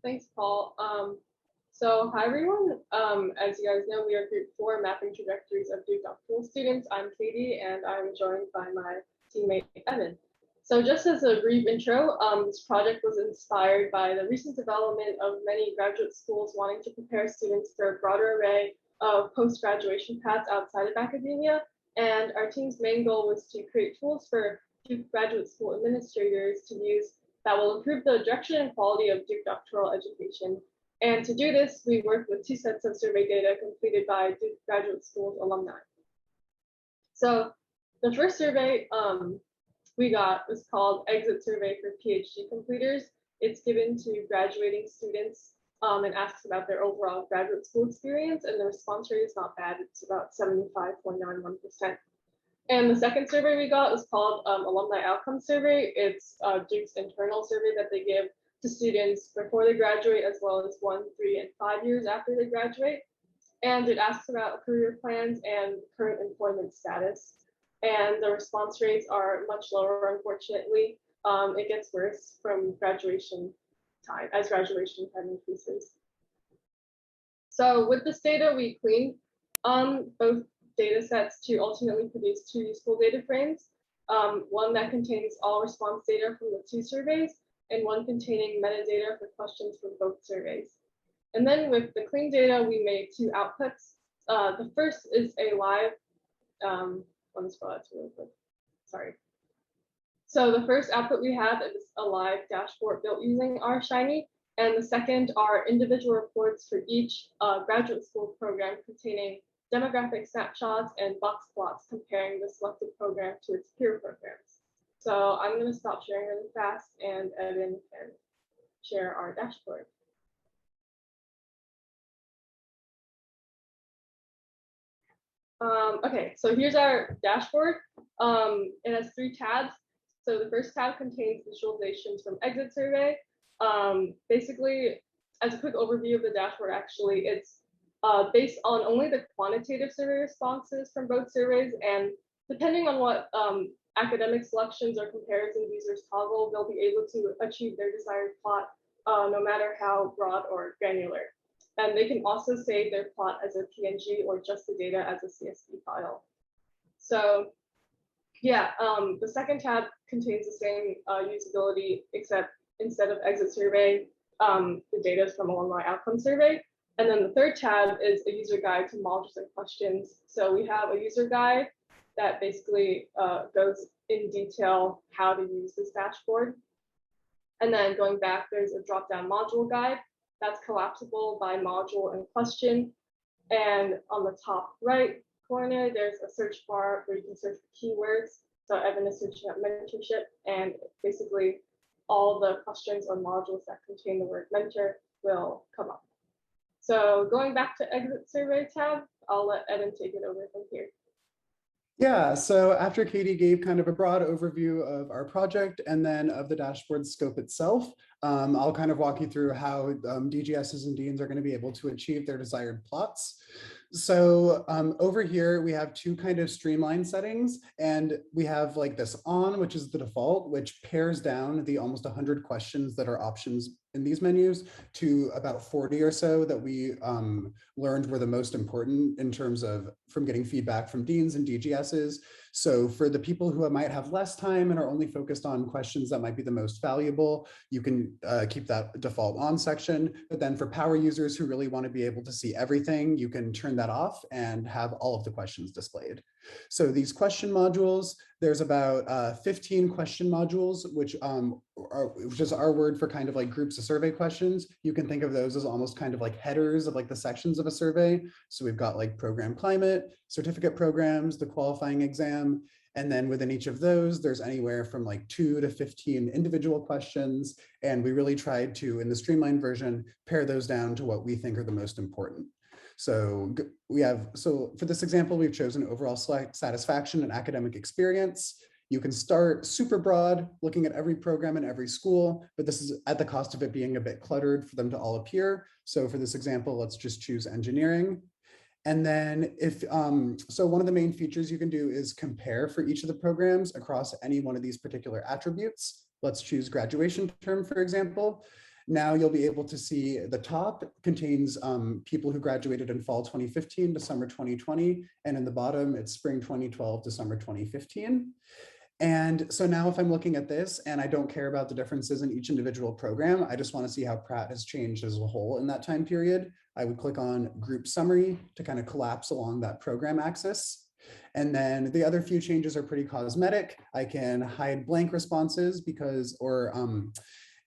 Thanks, Paul. So hi everyone. As you guys know, we are Group 4 Mapping Trajectories of Duke Doctoral Students. I'm Katie, and I'm joined by my teammate Evan. So just as a brief intro, this project was inspired by the recent development of many graduate schools wanting to prepare students for a broader array of post-graduation paths outside of academia. And our team's main goal was to create tools for Duke graduate school administrators to use that will improve the direction and quality of Duke doctoral education. And to do this, we worked with 2 sets of survey data completed by Duke Graduate School's alumni. So the first survey we got was called Exit Survey for PhD Completers. It's given to graduating students and asks about their overall graduate school experience, and the response rate is not bad. It's about 75.91%. And the second survey we got was called Alumni Outcome Survey. It's Duke's internal survey that they give to students before they graduate, as well as 1, 3, and 5 years after they graduate. And it asks about career plans and current employment status. And the response rates are much lower, unfortunately. It gets worse from graduation time, as graduation time increases. So with this data, we cleaned both data sets to ultimately produce 2 useful data frames, one that contains all response data from the 2 surveys, and one containing metadata for questions from both surveys. And then with the clean data, we made 2 outputs. The first is a live, let me scroll that really quick, sorry. So the first output we have is a live dashboard built using R Shiny, and the second are individual reports for each graduate school program containing demographic snapshots and box plots comparing the selected program to its peer programs. So I'm going to stop sharing really fast, and Evan can share our dashboard. Okay, so here's our dashboard. It has 3 tabs. So the first tab contains visualizations from Exit Survey. Basically, as a quick overview of the dashboard, actually, it's based on only the quantitative survey responses from both surveys, and depending on what academic selections or comparisons users toggle, they'll be able to achieve their desired plot, no matter how broad or granular. And they can also save their plot as a PNG or just the data as a CSV file. So yeah, the second tab contains the same usability, except instead of Exit Survey, the data is from Alumni Outcome Survey. And then the third tab is a user guide to modules and questions. So we have a user guide that basically goes in detail how to use this dashboard. And then going back, there's a drop-down module guide that's collapsible by module and question. And on the top right corner, there's a search bar where you can search for keywords. So Evan is searching up mentorship, and basically all the questions or modules that contain the word mentor will come up. So going back to Exit Survey tab, I'll let Evan take it over from here. Yeah, so after Katie gave kind of a broad overview of our project and then of the dashboard scope itself, I'll kind of walk you through how DGSs and deans are going to be able to achieve their desired plots. So over here, we have 2 kind of streamline settings, and we have like this on, which is the default, which pares down the almost 100 questions that are options in these menus to about 40 or so that we learned were the most important in terms of from getting feedback from deans and DGSs. So for the people who might have less time and are only focused on questions that might be the most valuable, you can keep that default on section. But then for power users who really want to be able to see everything, you can turn that off and have all of the questions displayed. So these question modules, there's about 15 question modules, which is our word for kind of like groups of survey questions. You can think of those as almost kind of like headers of like the sections of a survey. So we've got like program climate, certificate programs, the qualifying exam. And then within each of those, there's anywhere from like 2 to 15 individual questions. And we really tried to, in the streamlined version, pare those down to what we think are the most important. So for this example, we've chosen overall satisfaction and academic experience. You can start super broad, looking at every program in every school, but this is at the cost of it being a bit cluttered for them to all appear. So for this example, let's just choose engineering. And then so one of the main features you can do is compare for each of the programs across any one of these particular attributes. Let's choose graduation term, for example. Now you'll be able to see the top contains people who graduated in fall 2015 to summer 2020, and in the bottom, it's spring 2012 to summer 2015. And so now if I'm looking at this and I don't care about the differences in each individual program, I just want to see how Pratt has changed as a whole in that time period, I would click on Group Summary to kind of collapse along that program axis. And then the other few changes are pretty cosmetic. I can hide blank responses because,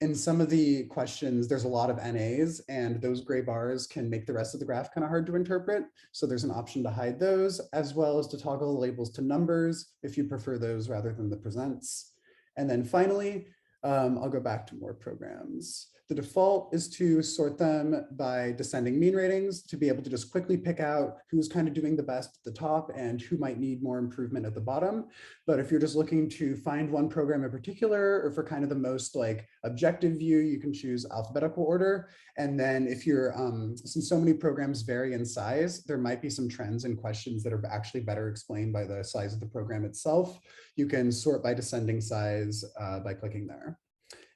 in some of the questions, there's a lot of NAs, and those gray bars can make the rest of the graph kind of hard to interpret. So there's an option to hide those, as well as to toggle the labels to numbers if you prefer those rather than the presents. And then finally, I'll go back to more programs. The default is to sort them by descending mean ratings to be able to just quickly pick out who's kind of doing the best at the top and who might need more improvement at the bottom. But if you're just looking to find one program in particular, or for kind of the most like objective view, you can choose alphabetical order. And then if you're, since so many programs vary in size, there might be some trends in questions that are actually better explained by the size of the program itself. You can sort by descending size by clicking there.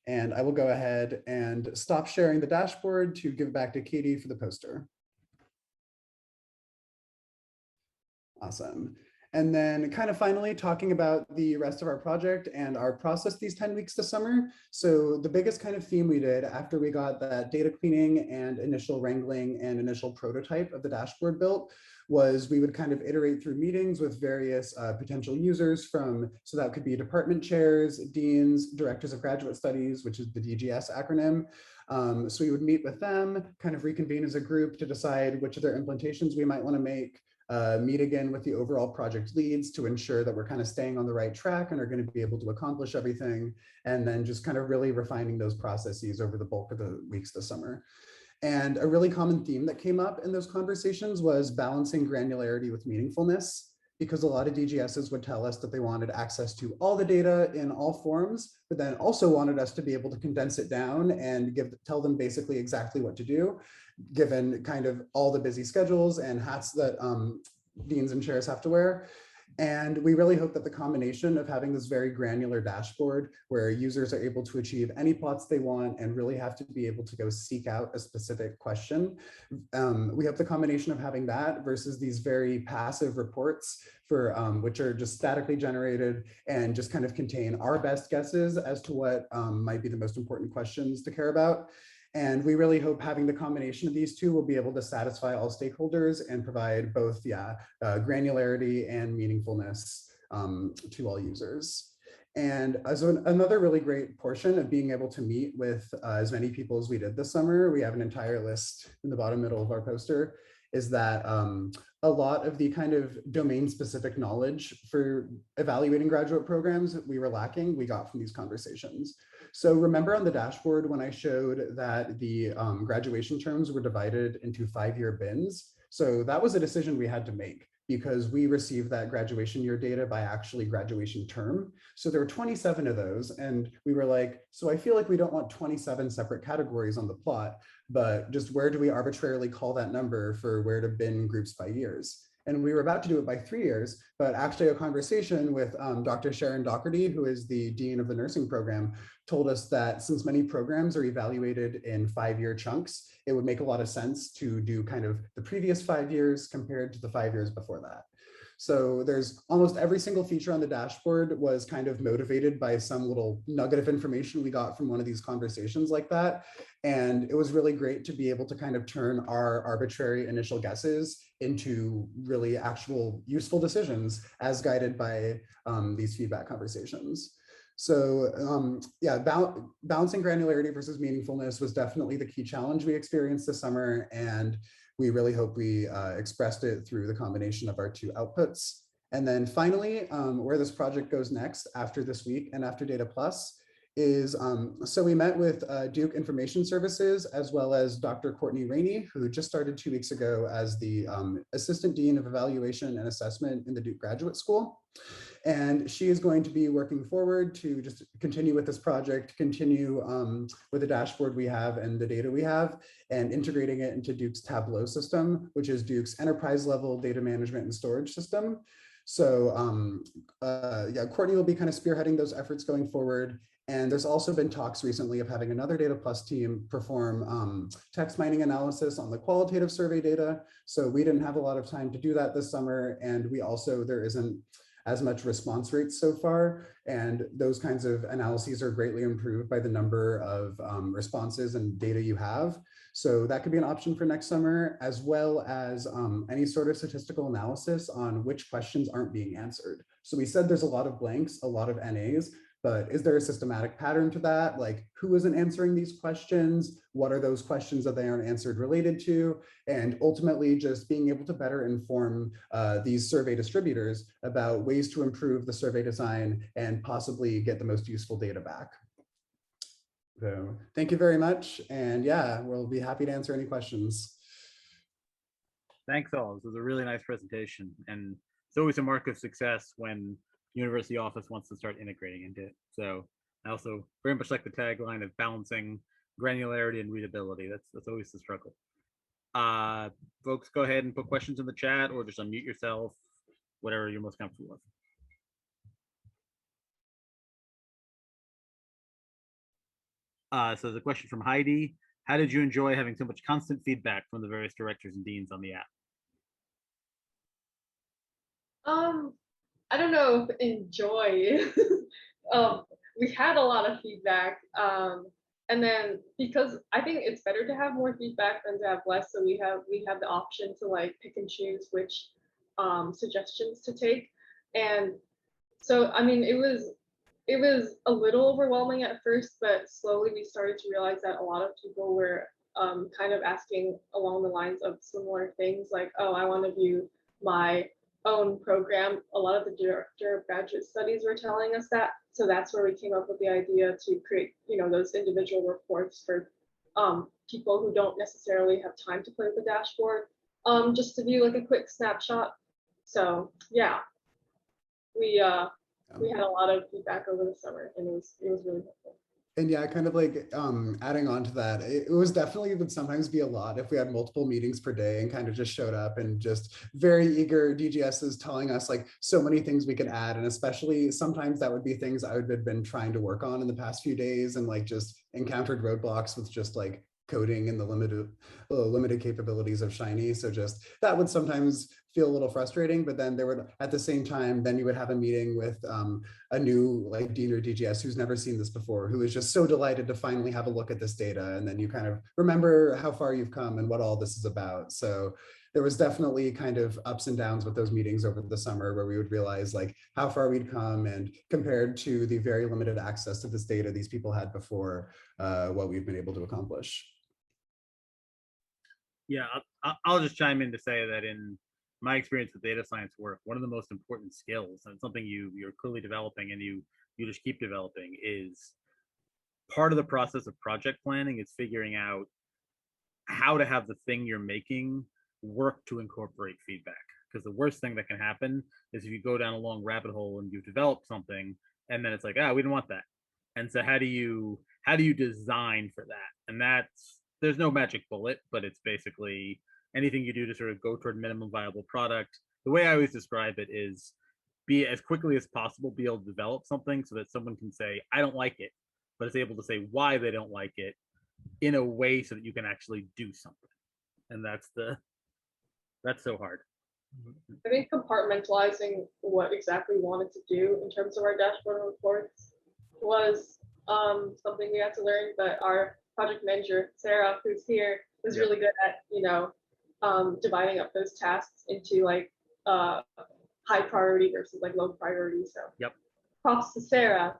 And I will go ahead and stop sharing the dashboard to give it back to Katie for the poster. Awesome. And then kind of finally talking about the rest of our project and our process these 10 weeks this summer. So the biggest kind of theme we did after we got that data cleaning and initial wrangling and initial prototype of the dashboard built was we would kind of iterate through meetings with various potential users so that could be department chairs, deans, directors of graduate studies, which is the DGS acronym. So we would meet with them, kind of reconvene as a group to decide which of their implementations we might want to make. Meet again with the overall project leads to ensure that we're kind of staying on the right track and are going to be able to accomplish everything, and then just kind of really refining those processes over the bulk of the weeks this summer. And a really common theme that came up in those conversations was balancing granularity with meaningfulness, because a lot of DGSs would tell us that they wanted access to all the data in all forms, but then also wanted us to be able to condense it down and tell them basically exactly what to do, given kind of all the busy schedules and hats that deans and chairs have to wear. And we really hope that the combination of having this very granular dashboard where users are able to achieve any plots they want and really have to be able to go seek out a specific question. We hope the combination of having that versus these very passive reports for which are just statically generated and just kind of contain our best guesses as to what might be the most important questions to care about. And we really hope having the combination of these two will be able to satisfy all stakeholders and provide both granularity and meaningfulness to all users. And as another really great portion of being able to meet with as many people as we did this summer, we have an entire list in the bottom middle of our poster, is that a lot of the kind of domain specific knowledge for evaluating graduate programs that we were lacking, we got from these conversations. So remember on the dashboard when I showed that the graduation terms were divided into 5-year bins? So that was a decision we had to make because we received that graduation year data by actually graduation term. So there were 27 of those, and we were like, so I feel like we don't want 27 separate categories on the plot, but just where do we arbitrarily call that number for where to bin groups by years? And we were about to do it by 3 years, but actually a conversation with Dr. Sharon Doherty, who is the dean of the nursing program, told us that since many programs are evaluated in 5-year chunks, it would make a lot of sense to do kind of the previous 5 years compared to the 5 years before that. So there's almost every single feature on the dashboard was kind of motivated by some little nugget of information we got from one of these conversations like that. And it was really great to be able to kind of turn our arbitrary initial guesses into really actual useful decisions as guided by these feedback conversations. So balancing granularity versus meaningfulness was definitely the key challenge we experienced this summer, and we really hope we expressed it through the combination of our two outputs. And then finally, where this project goes next after this week and after Data Plus is, so we met with Duke Information Services as well as Dr. Courtney Rainey, who just started 2 weeks ago as the Assistant Dean of Evaluation and Assessment in the Duke Graduate School. And she is going to be working forward to just continue with this project, continue with the dashboard we have and the data we have, and integrating it into Duke's Tableau system, which is Duke's enterprise level data management and storage system. So Courtney will be kind of spearheading those efforts going forward. And there's also been talks recently of having another Data Plus team perform text mining analysis on the qualitative survey data. So we didn't have a lot of time to do that this summer. And we also, there isn't as much response rates so far. And those kinds of analyses are greatly improved by the number of responses and data you have. So that could be an option for next summer, as well as any sort of statistical analysis on which questions aren't being answered. So we said there's a lot of blanks, a lot of NAs, but is there a systematic pattern to that? Like, who isn't answering these questions? What are those questions that they aren't answered related to? And ultimately just being able to better inform these survey distributors about ways to improve the survey design and possibly get the most useful data back. So thank you very much. And yeah, we'll be happy to answer any questions. Thanks all. This was a really nice presentation. And it's always a mark of success when university office wants to start integrating into it. So I also very much like the tagline of balancing granularity and readability. That's always the struggle. Folks, go ahead and put questions in the chat or just unmute yourself, whatever you're most comfortable with. So the question from Heidi: how did you enjoy having so much constant feedback from the various directors and deans on the app? I don't know if enjoy. We had a lot of feedback, and then because I think it's better to have more feedback than to have less, so we have the option to like pick and choose which suggestions to take, and so I mean it was a little overwhelming at first, but slowly we started to realize that a lot of people were kind of asking along the lines of similar things, like, oh, I want to view my own program. A lot of the director of graduate studies were telling us that. So that's where we came up with the idea to create, those individual reports for people who don't necessarily have time to play with the dashboard, just to view like a quick snapshot. So yeah, we had a lot of feedback over the summer, and it was really helpful. And yeah, kind of like adding on to that, it was definitely would sometimes be a lot if we had multiple meetings per day and kind of just showed up and just very eager DGSs telling us like so many things we could add. And especially sometimes that would be things I would have been trying to work on in the past few days and like just encountered roadblocks with just like coding and the limited capabilities of Shiny. So just that would sometimes feel a little frustrating, but then there would at the same time, then you would have a meeting with a new like dean or DGS who's never seen this before, who is just so delighted to finally have a look at this data. And then you kind of remember how far you've come and what all this is about. So there was definitely kind of ups and downs with those meetings over the summer where we would realize like how far we'd come and compared to the very limited access to this data these people had before, what we've been able to accomplish. Yeah, I'll just chime in to say that in my experience with data science work, one of the most important skills, and something you're clearly developing and you just keep developing, is part of the process of project planning is figuring out how to have the thing you're making work to incorporate feedback. Because the worst thing that can happen is if you go down a long rabbit hole and you develop something and then it's like, we didn't want that. And so how do you design for that? And there's no magic bullet, but it's basically anything you do to sort of go toward minimum viable product. The way I always describe it is be as quickly as possible, be able to develop something so that someone can say, I don't like it, but is able to say why they don't like it in a way so that you can actually do something. And that's so hard. I think compartmentalizing what exactly we wanted to do in terms of our dashboard reports was something we had to learn, but our project manager, Sarah, who's here, is really good at, dividing up those tasks into like high priority versus like low priority. So props to Sarah.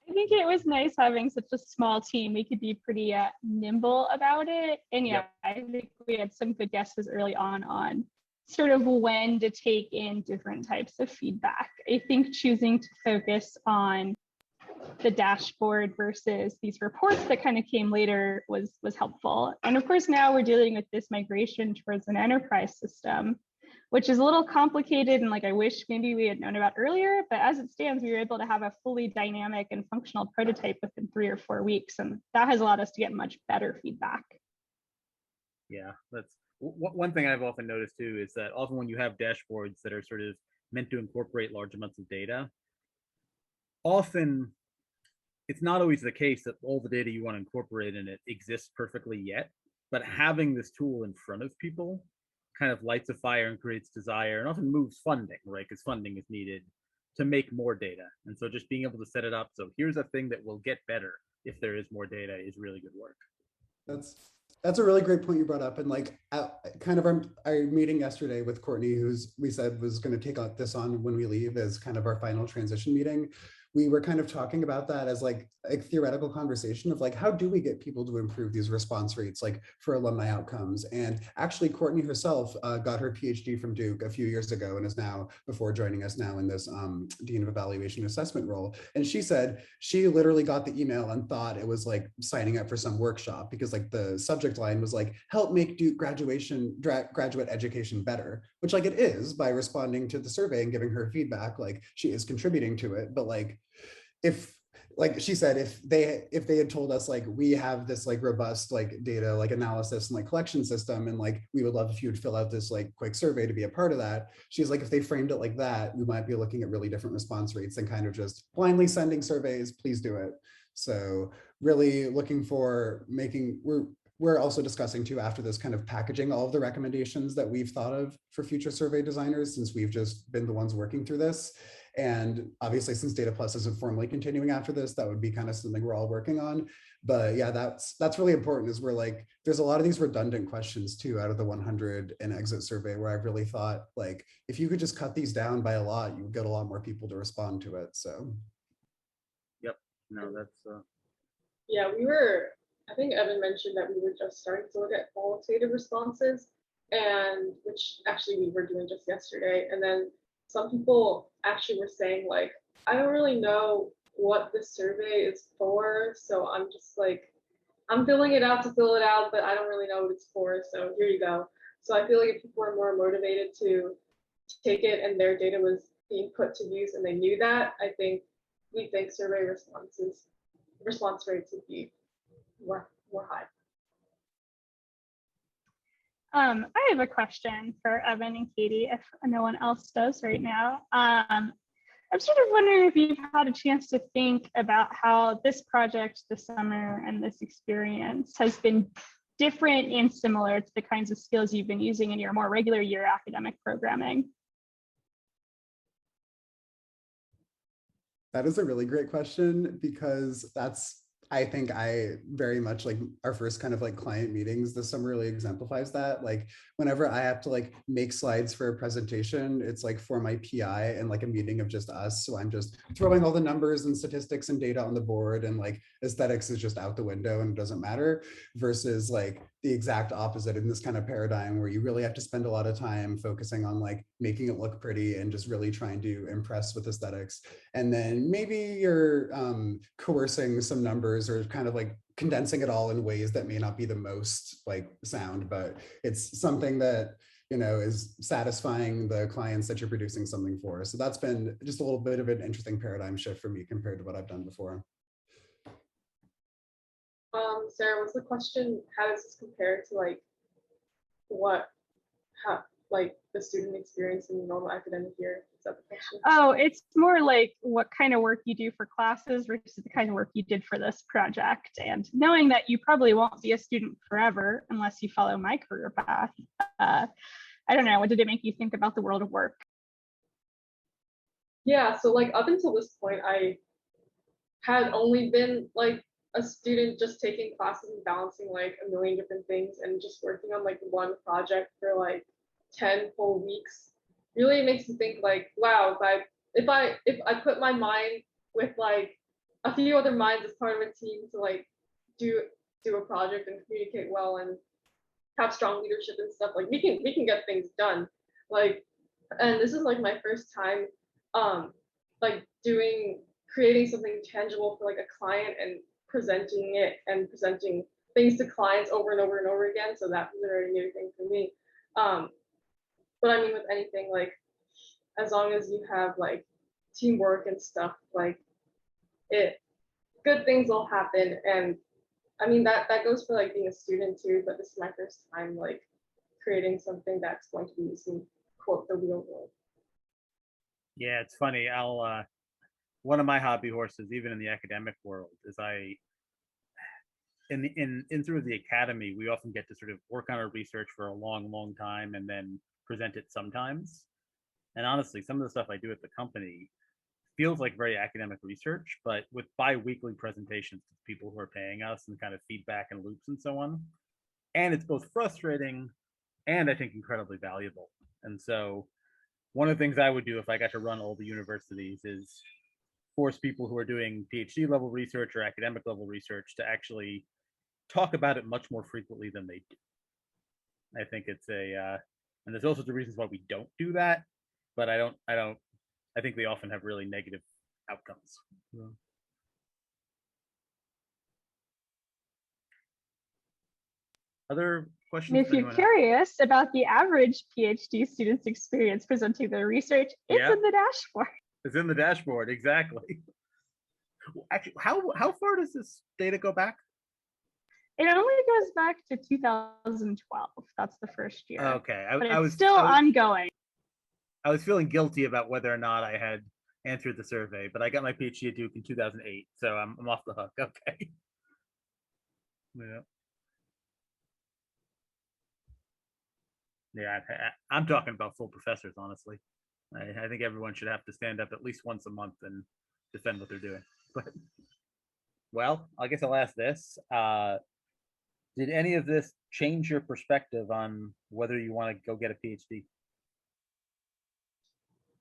I think it was nice having such a small team. We could be pretty nimble about it. And I think we had some good guesses early on sort of when to take in different types of feedback. I think choosing to focus on the dashboard versus these reports that kind of came later was helpful. And of course, now we're dealing with this migration towards an enterprise system, which is a little complicated and like I wish maybe we had known about earlier, but as it stands, we were able to have a fully dynamic and functional prototype within 3 or 4 weeks. And that has allowed us to get much better feedback. Yeah, that's one thing I've often noticed too, is that often when you have dashboards that are sort of meant to incorporate large amounts of data, often it's not always the case that all the data you want to incorporate in it exists perfectly yet, but having this tool in front of people kind of lights a fire and creates desire and often moves funding, right? Because funding is needed to make more data. And so just being able to set it up, so here's a thing that will get better if there is more data, is really good work. That's a really great point you brought up. And like kind of our meeting yesterday with Courtney, who's we said was going to take this on when we leave as kind of our final transition meeting. We were kind of talking about that as like a theoretical conversation of like, how do we get people to improve these response rates like for alumni outcomes? And actually Courtney herself got her PhD from Duke a few years ago and is now, before joining us now in this Dean of Evaluation Assessment role. And she said she literally got the email and thought it was like signing up for some workshop because like the subject line was like, help make Duke graduate education better, which like it is by responding to the survey and giving her feedback, like she is contributing to it. But like, if like she said, if they had told us like we have this like robust like data like analysis and like collection system and like we would love if you would fill out this like quick survey to be a part of that, she's like, if they framed it like that, we might be looking at really different response rates than kind of just blindly sending surveys, please do it. So really looking for making, we're also discussing too after this kind of packaging all of the recommendations that we've thought of for future survey designers, since we've just been the ones working through this. And obviously since Data Plus isn't formally continuing after this, that would be kind of something we're all working on. But yeah, that's really important, is we're like, there's a lot of these redundant questions too out of the 100 and exit survey where I've really thought like, if you could just cut these down by a lot, you would get a lot more people to respond to it. So. Yep, no, that's. Yeah, I think Evan mentioned that we were just starting to look at qualitative responses, and which actually we were doing just yesterday. And then some people actually were saying like, I don't really know what this survey is for, so I'm just like, I'm filling it out to fill it out, but I don't really know what it's for, so here you go. So I feel like if people are more motivated to take it and their data was being put to use and they knew that, we think survey response rates would be more high. I have a question for Evan and Katie, if no one else does right now. I'm sort of wondering if you've had a chance to think about how this project this summer and this experience has been different and similar to the kinds of skills you've been using in your more regular year academic programming. That is a really great question, because I think I very much like our first kind of like client meetings this summer really exemplifies that. Like whenever I have to like make slides for a presentation, it's like for my PI and like a meeting of just us. So I'm just throwing all the numbers and statistics and data on the board, and like aesthetics is just out the window and it doesn't matter, versus like the exact opposite in this kind of paradigm where you really have to spend a lot of time focusing on like making it look pretty and just really trying to impress with aesthetics. And then maybe you're coercing some numbers or kind of like condensing it all in ways that may not be the most like sound, but it's something that, you know, is satisfying the clients that you're producing something for. So that's been just a little bit of an interesting paradigm shift for me compared to what I've done before. Sarah, what's the question? How does this compare to like like the student experience in the normal academic year? Is that the question? Oh, it's more like what kind of work you do for classes versus the kind of work you did for this project. And knowing that you probably won't be a student forever unless you follow my career path. I don't know, what did it make you think about the world of work? Yeah, so like up until this point, I had only been like a student just taking classes and balancing like a million different things and just working on like one project for like 10 whole weeks. Really makes me think like, wow, if I put my mind with like a few other minds as part of a team to like do a project and communicate well and have strong leadership and stuff, like we can get things done. Like, and this is like my first time like creating something tangible for like a client and presenting things to clients over and over and over again. So that was a very new thing for me. But I mean, with anything, like as long as you have like teamwork and stuff, like good things will happen. And I mean, that goes for like being a student too, but this is my first time like creating something that's going to be used in quote the real world. Yeah, it's funny. one of my hobby horses, even in the academic world, is in through the academy, we often get to sort of work on our research for a long time and then present it sometimes. And honestly, some of the stuff I do at the company feels like very academic research, but with bi-weekly presentations to people who are paying us and kind of feedback and loops and so on. And it's both frustrating and I think incredibly valuable. And so one of the things I would do if I got to run all the universities is force people who are doing PhD level research or academic level research to actually talk about it much more frequently than they do. I think it's and there's all sorts of reasons why we don't do that, but I think they often have really negative outcomes. Yeah. Other questions? And if you're curious about the average PhD student's experience presenting their research, it's in the dashboard. It's in the dashboard, exactly. Actually, how far does this data go back? It only goes back to 2012. That's the first year. Okay, but it's still ongoing. I was feeling guilty about whether or not I had answered the survey, but I got my PhD at Duke in 2008, so I'm off the hook. Okay. Yeah. Yeah, I'm talking about full professors, honestly. I think everyone should have to stand up at least once a month and defend what they're doing. But well, I guess I'll ask this. Did any of this change your perspective on whether you want to go get a PhD?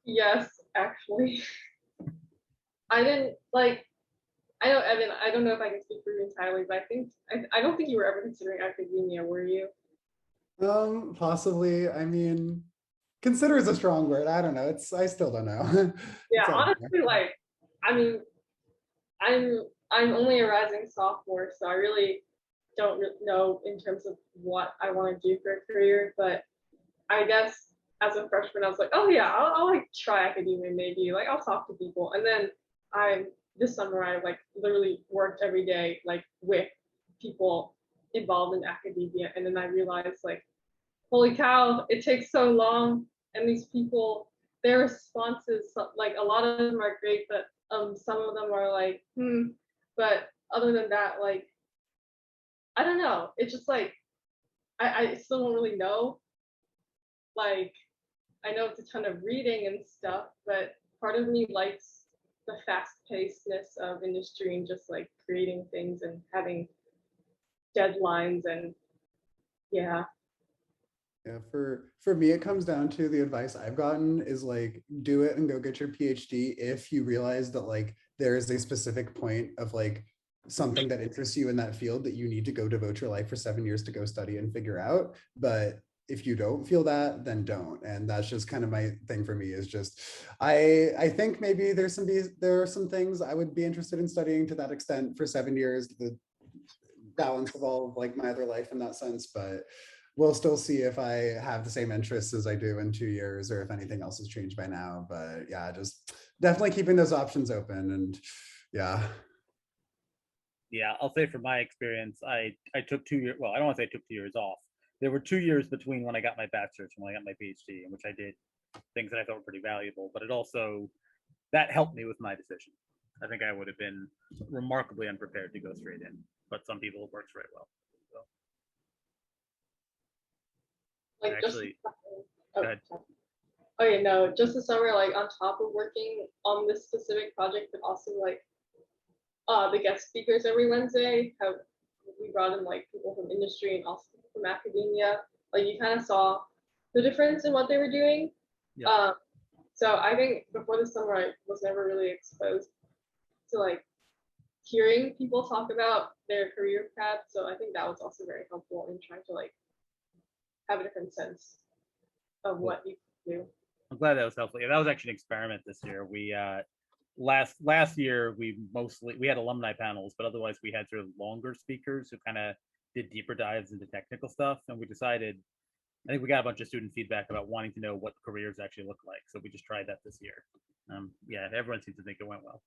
Yes, actually. I didn't like. I know, Evan. I don't know if I can speak for you entirely, but I don't think you were ever considering academia, were you? Possibly. I mean, consider is a strong word. I don't know. I still don't know. Yeah, honestly, like, I mean, I'm only a rising sophomore, so I really don't know in terms of what I want to do for a career. But I guess as a freshman, I was like, oh yeah, I'll like try academia maybe. Like I'll talk to people, and then this summer I like literally worked every day like with people involved in academia, and then I realized like, holy cow, it takes so long, and these people, their responses, like a lot of them are great, but some of them are like, but other than that, like, I don't know. It's just like I still don't really know. Like, I know it's a ton of reading and stuff, but part of me likes the fast-pacedness of industry and just like creating things and having deadlines and yeah. Yeah, for me, it comes down to the advice I've gotten is like, do it and go get your PhD if you realize that like there is a specific point of like something that interests you in that field that you need to go devote your life for 7 years to go study and figure out. But if you don't feel that, then don't. And that's just kind of my thing for me is just, I think maybe there are some things I would be interested in studying to that extent for 7 years, the balance of all of like my other life in that sense, but we'll still see if I have the same interests as I do in 2 years or if anything else has changed by now. But yeah, just definitely keeping those options open. And yeah. Yeah, I'll say from my experience, I took 2 years. Well, I don't want to say I took 2 years off. There were 2 years between when I got my bachelor's and when I got my PhD, in which I did things that I thought were pretty valuable. But it also, that helped me with my decision. I think I would have been remarkably unprepared to go straight in, but some people it works very well. So. Like actually, go ahead. Okay, no, just the summer, like on top of working on this specific project, but also like the guest speakers every Wednesday, we brought in like people from industry and also from academia. Like you kind of saw the difference in what they were doing. Yeah. So I think before the summer, I was never really exposed to like hearing people talk about their career path. So I think that was also very helpful in trying to like have a different sense of what you can do. I'm glad that was helpful. Yeah, that was actually an experiment this year. We last year we had alumni panels, but otherwise we had sort of longer speakers who kind of did deeper dives into technical stuff, and we decided, I think we got a bunch of student feedback about wanting to know what careers actually look like, so we just tried that this year. Yeah, everyone seems to think it went well.